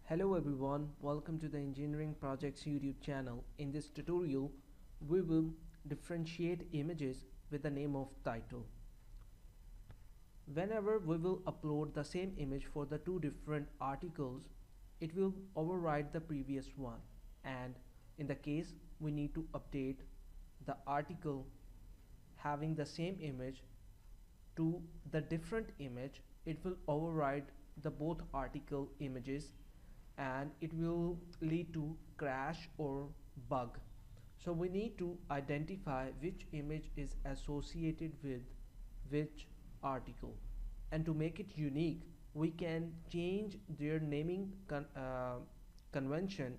Hello everyone, welcome to the Engineering Projects YouTube channel. In this tutorial, we will differentiate images with the name of title. Whenever we will upload the same image for the two different articles, it will override the previous one. And in the case we need to update the article having the same image to the different image, it will override the both article images and it will lead to crash or bug. So we need to identify which image is associated with which article, and to make it unique we can change their naming convention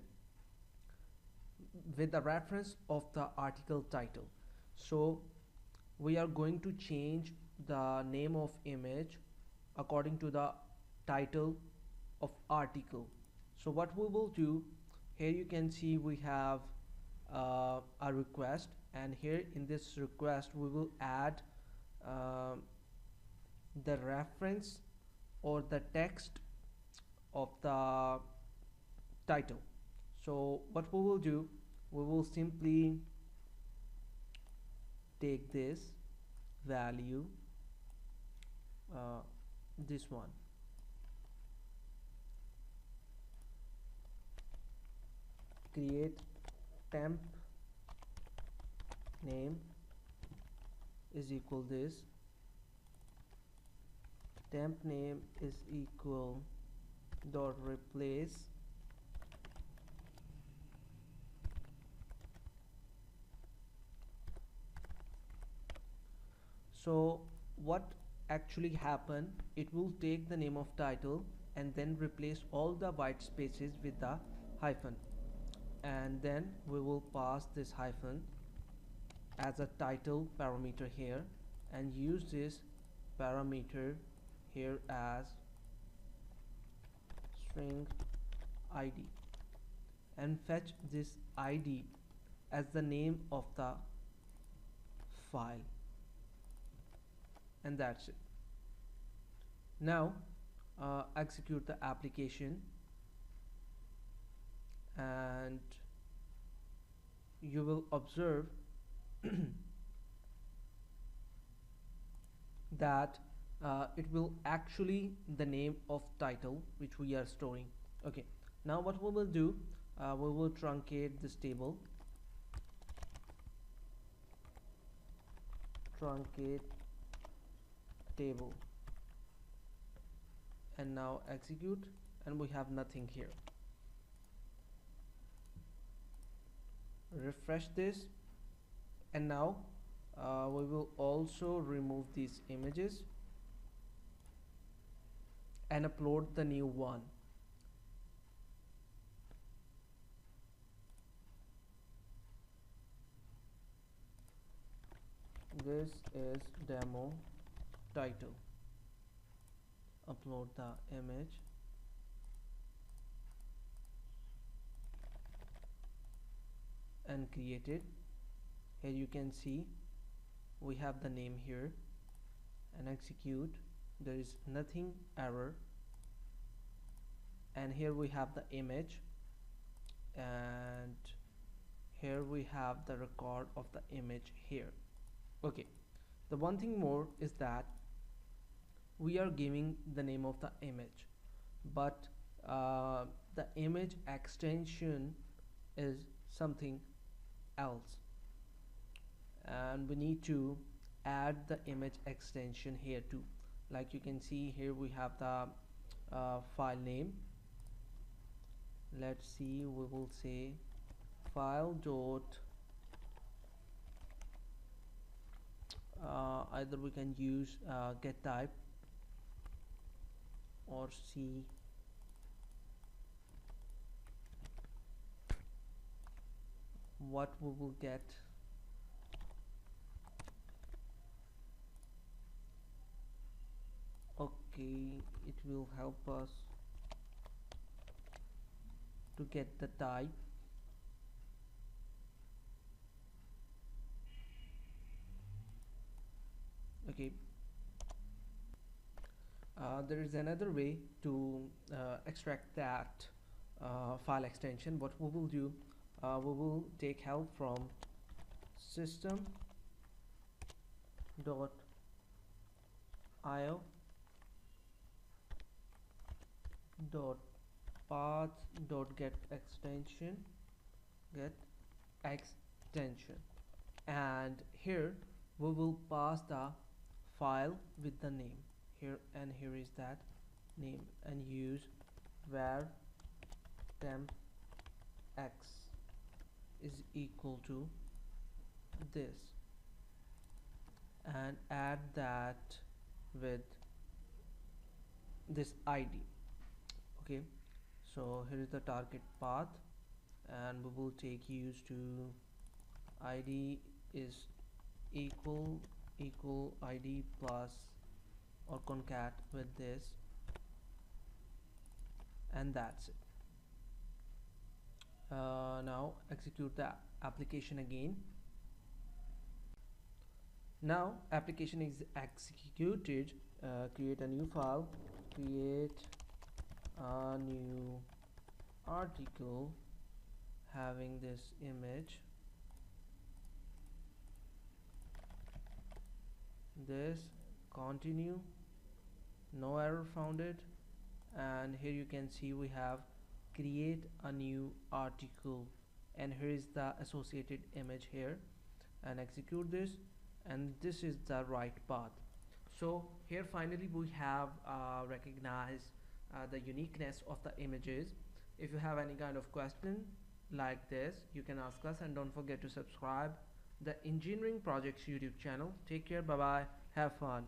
with the reference of the article title. So we are going to change the name of image according to the title of article. So what we will do, here you can see we have a request, and here in this request we will add uh, the reference or the text of the title. So what we will do, we will simply take this value, this one, create temp name is equal this, temp name is equal dot replace so what actually happen, it will take the name of title and then replace all the white spaces with the hyphen, and then we will pass this hyphen as a title parameter here and use this parameter here as string id and fetch this id as the name of the file, and that's it. Now execute the application and you will observe that it will actually the name of title which we are storing. Okay, now what we will do, we will truncate this table, truncate table, and now execute, and we have nothing here. Refresh this, and now we will also remove these images and upload the new one. This is demo title. Upload the image and create it. Here you can see we have the name here, and execute, there is nothing error, and here we have the image, and here we have the record of the image here. Okay, the one thing more is that we are giving the name of the image, but the image extension is something else, and we need to add the image extension here too. Like you can see here we have the file name. Let's see, we will say file dot either we can use get type or see what we will get. Okay, it will help us to get the type. Okay, there is another way to extract that file extension, what we will do, we will take help from system dot io dot path dot get extension, and here we will pass the file with the name here, and here is that name, and use var temp x is equal to this, and add that with this id. Okay, so here is the target path, and we will take use to id is equal id plus or concat with this, and that's it. Now execute the application again. Now application is executed. Create a new file, create a new article having this image, this, continue, no error founded, and here you can see we have create a new article, and here is the associated image here, and execute this, and this is the right path. So here finally we have recognized the uniqueness of the images. If you have any kind of question like this, you can ask us, and don't forget to subscribe the Engineering Projects YouTube channel. Take care, bye bye, have fun.